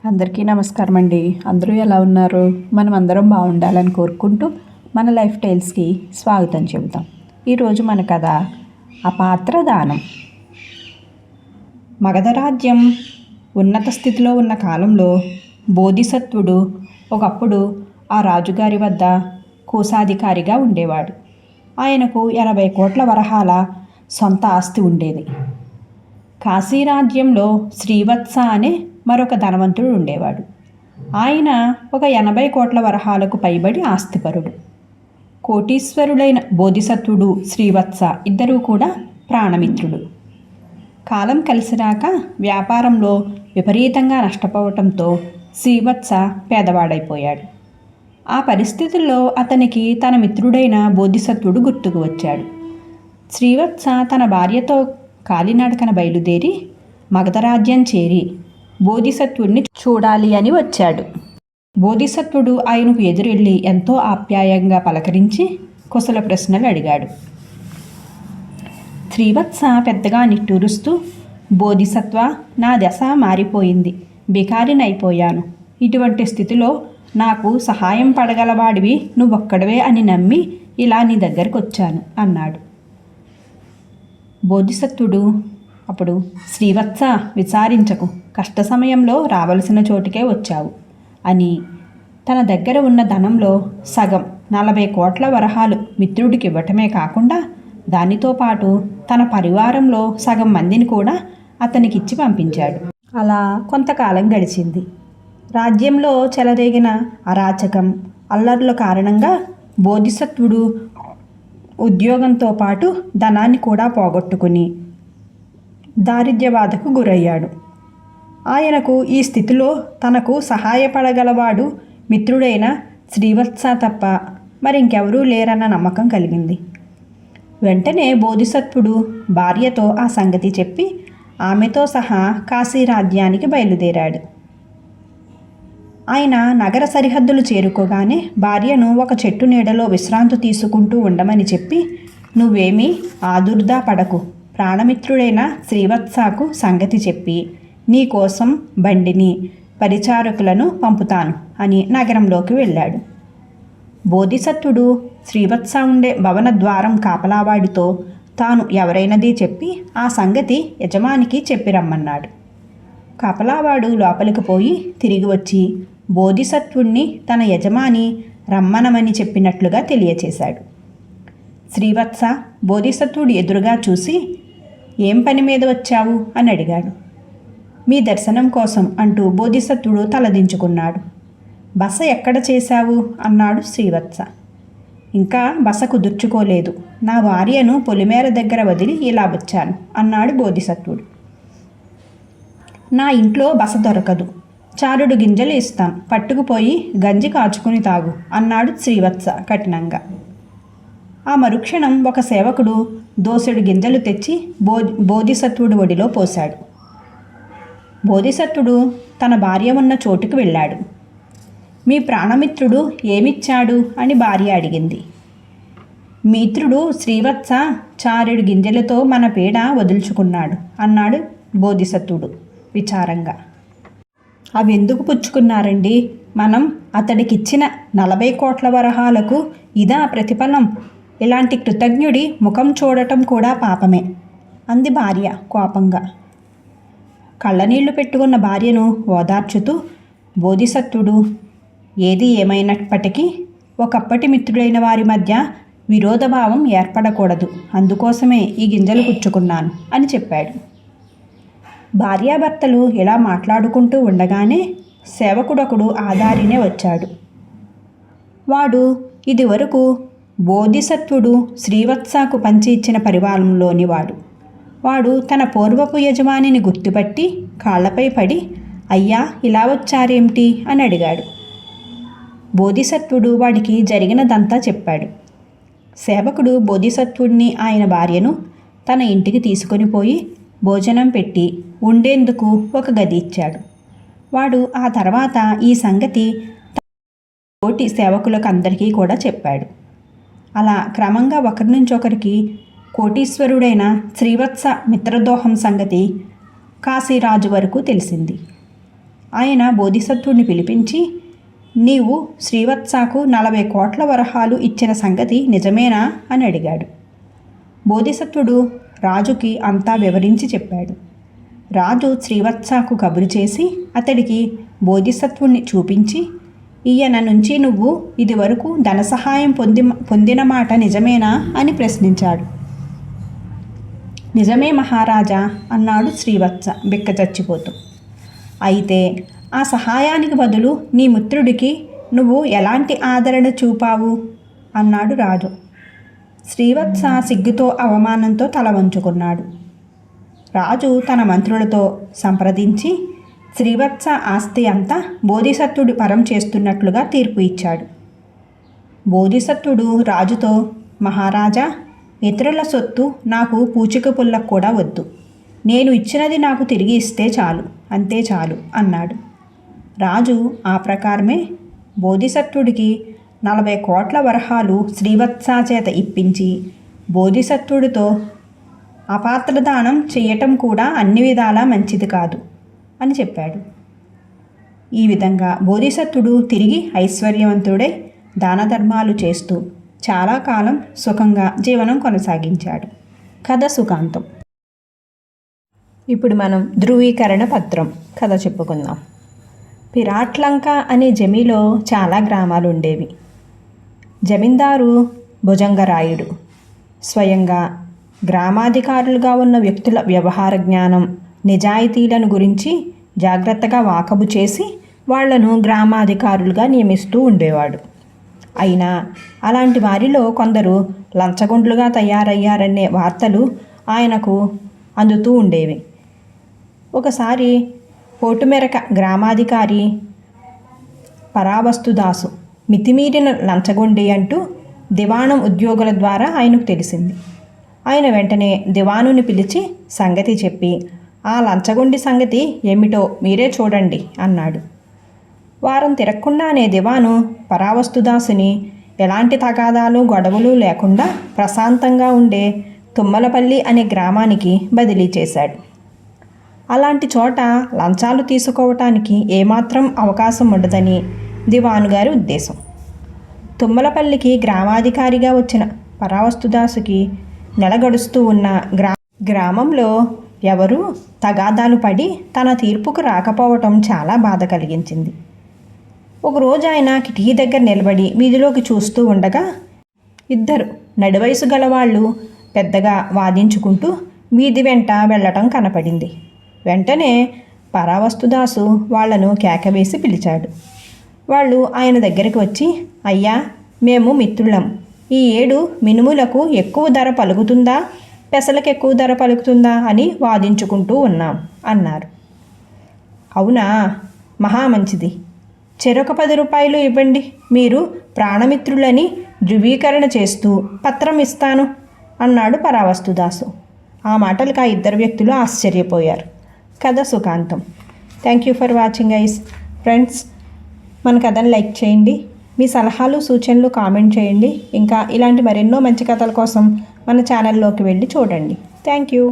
అందరికీ నమస్కారం అండి. అందరూ ఎలా ఉన్నారు? మనం అందరం బాగుండాలని కోరుకుంటూ మన లైఫ్ స్టైల్స్కి స్వాగతం చెబుతాం. ఈరోజు మన కథ అపాత్రదానం. మగధ రాజ్యం ఉన్నత స్థితిలో ఉన్న కాలంలో బోధిసత్వుడు ఒకప్పుడు ఆ రాజుగారి వద్ద కోశాధికారిగా ఉండేవాడు. ఆయనకు 80 కోట్ల వరహాల సొంత ఆస్తి ఉండేది. కాశీరాజ్యంలో శ్రీవత్స అనే మరొక ధనవంతుడు ఉండేవాడు. ఆయన ఒక 80 కోట్ల వరహాలకు పైబడి ఆస్తిపరుడు. కోటీశ్వరులైన బోధిసత్వుడు శ్రీవత్స ఇద్దరూ కూడా ప్రాణమిత్రుడు. కాలం కలిసిరాక వ్యాపారంలో విపరీతంగా నష్టపోవటంతో శ్రీవత్స పేదవాడైపోయాడు. ఆ పరిస్థితుల్లో అతనికి తన మిత్రుడైన బోధిసత్వుడు గుర్తుకు వచ్చాడు. శ్రీవత్స తన భార్యతో కాలినడకన బయలుదేరి మగధరాజ్యం చేరి బోధిసత్వుడిని చూడాలి అని వచ్చాడు. బోధిసత్వుడు ఆయనకు ఎదురెళ్ళి ఎంతో ఆప్యాయంగా పలకరించి కుశల ప్రశ్నలు అడిగాడు. శ్రీవత్స పెద్దగా నిట్టూరుస్తూ, బోధిసత్వ, నా దశ మారిపోయింది, బికారినైపోయాను. ఇటువంటి స్థితిలో నాకు సహాయం పడగలవాడివి నువ్వొక్కడవే అని నమ్మి ఇలా నీ దగ్గరకు వచ్చాను అన్నాడు. బోధిసత్వుడు అప్పుడు, శ్రీవత్స, విచారించకు, కష్ట సమయంలో రావలసిన చోటుకే వచ్చావు అని తన దగ్గర ఉన్న ధనంలో సగం 40 కోట్ల వరహాలు మిత్రుడికి ఇవ్వటమే కాకుండా దానితో పాటు తన పరివారంలో సగం మందిని కూడా అతనికిచ్చి పంపించాడు. అలా కొంతకాలం గడిచింది. రాజ్యంలో చెలరేగిన అరాచకం, అల్లర్ల కారణంగా బోధిసత్వుడు ఉద్యోగంతో పాటు ధనాన్ని కూడా పోగొట్టుకుని దారిద్ర్యబాధకు గురయ్యాడు. ఆయనకు ఈ స్థితిలో తనకు సహాయపడగలవాడు మిత్రుడైన శ్రీవత్స తప్ప మరింకెవరూ లేరన్న నమ్మకం కలిగింది. వెంటనే బోధిసత్వుడు భార్యతో ఆ సంగతి చెప్పి ఆమెతో సహా కాశీరాజ్యానికి బయలుదేరాడు. ఆయన నగర సరిహద్దులు చేరుకోగానే భార్యను ఒక చెట్టు నీడలో విశ్రాంతి తీసుకుంటూ ఉండమని చెప్పి, నువ్వేమీ ఆదుర్దా పడకు, ప్రాణమిత్రుడైన శ్రీవత్సకు సంగతి చెప్పి నీకోసం బండిని, పరిచారకులను పంపుతాను అని నగరంలోకి వెళ్ళాడు. బోధిసత్వుడు శ్రీవత్స ఉండే భవన ద్వారం కాపలావాడితో తాను ఎవరైనది చెప్పి ఆ సంగతి యజమానికి చెప్పి రమ్మన్నాడు. కాపలావాడు లోపలికి పోయి తిరిగి వచ్చి బోధిసత్వుణ్ణి తన యజమాని రమ్మనమని చెప్పినట్లుగా తెలియచేశాడు. శ్రీవత్స బోధిసత్వుడు ఎదురుగా చూసి, ఏం పని మీద వచ్చావు అని అడిగాడు. మీ దర్శనం కోసం అంటూ బోధిసత్వుడు తలదించుకున్నాడు. బస ఎక్కడ చేశావు అన్నాడు శ్రీవత్స. ఇంకా బస కుదుర్చుకోలేదు, నా భార్యను పొలిమేర దగ్గర వదిలి ఇలా వచ్చాను అన్నాడు బోధిసత్వుడు. నా ఇంట్లో బస దొరకదు, చారుడు గింజలు ఇస్తాం, పట్టుకుపోయి గంజి కాచుకుని తాగు అన్నాడు శ్రీవత్స కఠినంగా. ఆ మరుక్షణం ఒక సేవకుడు దోసెడు గింజలు తెచ్చి బోధిసత్వుడు ఒడిలో పోశాడు. బోధిసత్వుడు తన భార్య ఉన్న చోటుకు వెళ్ళాడు. మీ ప్రాణమిత్రుడు ఏమిచ్చాడు అని భార్య అడిగింది. మిత్రుడు శ్రీవత్స చారెడు గింజలతో మన పీడ వదులుచుకున్నాడు అన్నాడు బోధిసత్వుడు విచారంగా. అవెందుకు పుచ్చుకున్నారండి? మనం అతడికిచ్చిన 40 కోట్ల వరహాలకు ఇదా ప్రతిఫలం? ఇలాంటి కృతజ్ఞుడి ముఖం చూడటం కూడా పాపమే అంది భార్య కోపంగా. కళ్ళనీళ్లు పెట్టుకున్న భార్యను ఓదార్చుతూ బోధిసత్వుడు, ఏది ఏమైనప్పటికీ ఒకప్పటి మిత్రుడైన వారి మధ్య విరోధభావం ఏర్పడకూడదు, అందుకోసమే ఈ గింజలు పుచ్చుకున్నాను అని చెప్పాడు. భార్యాభర్తలు ఇలా మాట్లాడుకుంటూ ఉండగానే సేవకుడొకడు ఆదారినే వచ్చాడు. వాడు ఇదివరకు బోధిసత్వుడు శ్రీవత్సకు పంచి ఇచ్చిన పరివారంలోని వాడు తన పూర్వపు యజమానిని గుర్తుపట్టి కాళ్లపై పడి, అయ్యా ఇలా వచ్చారేమిటి అని అడిగాడు. బోధిసత్వుడు వాడికి జరిగినదంతా చెప్పాడు. సేవకుడు బోధిసత్వుడిని ఆయన భార్యను తన ఇంటికి తీసుకొని పోయి భోజనం పెట్టి ఉండేందుకు ఒక గది ఇచ్చాడు. వాడు ఆ తర్వాత ఈ సంగతి తోటి సేవకులకు అందరికీ కూడా చెప్పాడు. అలా క్రమంగా ఒకరి నుంచి ఒకరికి కోటీశ్వరుడైన శ్రీవత్స మిత్రదోహం సంగతి కాశీరాజు వరకు తెలిసింది. ఆయన బోధిసత్వుడిని పిలిపించి, నీవు శ్రీవత్సకు 40 కోట్ల వరహాలు ఇచ్చిన సంగతి నిజమేనా అని అడిగాడు. బోధిసత్వుడు రాజుకి అంతా వివరించి చెప్పాడు. రాజు శ్రీవత్సకు కబురు చేసి అతడికి బోధిసత్వుణ్ణి చూపించి, ఈయన నుంచి నువ్వు ఇదివరకు ధన సహాయం పొందిన మాట నిజమేనా అని ప్రశ్నించాడు. నిజమే మహారాజా అన్నాడు శ్రీవత్స బిక్కచచ్చిపోతూ. అయితే ఆ సహాయానికి బదులు నీ మిత్రుడికి నువ్వు ఎలాంటి ఆదరణ చూపావు అన్నాడు రాజు. శ్రీవత్స సిగ్గుతో అవమానంతో తల వంచుకున్నాడు. రాజు తన మంత్రులతో సంప్రదించి శ్రీవత్స ఆస్తి అంతా బోధిసత్వుడు పరం చేస్తున్నట్లుగా తీర్పు ఇచ్చాడు. బోధిసత్వుడు రాజుతో, మహారాజా, ఇతరుల సొత్తు నాకు పూచిక పుల్లకు కూడా వద్దు. నేను ఇచ్చినది నాకు తిరిగి ఇస్తే చాలు, అంతే చాలు అన్నాడు. రాజు ఆ ప్రకారమే బోధిసత్వుడికి 40 కోట్ల వరహాలు శ్రీవత్స చేత ఇప్పించి, బోధిసత్వుడితో అపాత్రదానం చెయ్యటం కూడా అన్ని విధాలా మంచిది కాదు అని చెప్పాడు. ఈ విధంగా బోధిసత్వుడు తిరిగి ఐశ్వర్యవంతుడై దాన ధర్మాలు చేస్తూ చాలా కాలం సుఖంగా జీవనం కొనసాగించాడు. కథ సుఖాంతం. ఇప్పుడు మనం ధృవీకరణ పత్రం కథ చెప్పుకుందాం. పిరాట్లంక అనే జమీలో చాలా గ్రామాలు ఉండేవి. జమీందారు భుజంగరాయుడు స్వయంగా గ్రామాధికారులుగా ఉన్న వ్యక్తుల వ్యవహార జ్ఞానం, నిజాయితీలను గురించి జాగ్రత్తగా వాకబు చేసి వాళ్లను గ్రామాధికారులుగా నియమిస్తూ ఉండేవాడు. అయినా అలాంటి వారిలో కొందరు లంచగొండ్లుగా తయారయ్యారనే వార్తలు ఆయనకు అందుతూ ఉండేవి. ఒకసారి పోటుమెరక గ్రామాధికారి పరావస్తుదాసు మితిమీరిన లంచగొండి అంటూ దివాణం ఉద్యోగుల ద్వారా ఆయనకు తెలిసింది. ఆయన వెంటనే దివానుని పిలిచి సంగతి చెప్పి, ఆ లంచగొండి సంగతి ఏమిటో మీరే చూడండి అన్నాడు. వారం తిరగకుండానే దివాను పరావస్తుదాసుని ఎలాంటి తగాదాలు గొడవలు లేకుండా ప్రశాంతంగా ఉండే తుమ్మలపల్లి అనే గ్రామానికి బదిలీ చేశాడు. అలాంటి చోట లంచాలు తీసుకోవటానికి ఏమాత్రం అవకాశం ఉండదని దివాను గారి ఉద్దేశం. తుమ్మలపల్లికి గ్రామాధికారిగా వచ్చిన పరావస్తుదాసుకి నెల గడుస్తూ ఉన్న గ్రామంలో ఎవరూ తగాదాలు పడి తన తీర్పుకు రాకపోవటం చాలా బాధ కలిగించింది. ఒకరోజు ఆయన కిటికీ దగ్గర నిలబడి వీధిలోకి చూస్తూ ఉండగా ఇద్దరు నడివయసు గలవాళ్ళు పెద్దగా వాదించుకుంటూ వీధి వెంట వెళ్ళటం కనపడింది. వెంటనే పరావస్తుదాసు వాళ్లను కేకవేసి పిలిచాడు. వాళ్ళు ఆయన దగ్గరికి వచ్చి, అయ్యా, మేము మిత్రులం. ఈ ఏడు మినుములకు ఎక్కువ ధర పలుకుతుందా, పెసలకు ఎక్కువ ధర పలుకుతుందా అని వాదించుకుంటూ ఉన్నాం అన్నారు. అవునా, మహా మంచిది. చెరొక 10 రూపాయలు ఇవ్వండి, మీరు ప్రాణమిత్రులని ధృవీకరణ చేస్తూ పత్రం ఇస్తాను అన్నాడు పరావస్తుదాసు. ఆ మాటలకు ఆ ఇద్దరు వ్యక్తులు ఆశ్చర్యపోయారు. కథ సుఖాంతం. Thank you for watching guys. Friends, మన కథను లైక్ చేయండి. మీ సలహాలు సూచనలు కామెంట్ చేయండి. ఇంకా ఇలాంటి మరెన్నో మంచి కథల కోసం మన ఛానల్లోకి వెళ్ళి చూడండి. Thank you.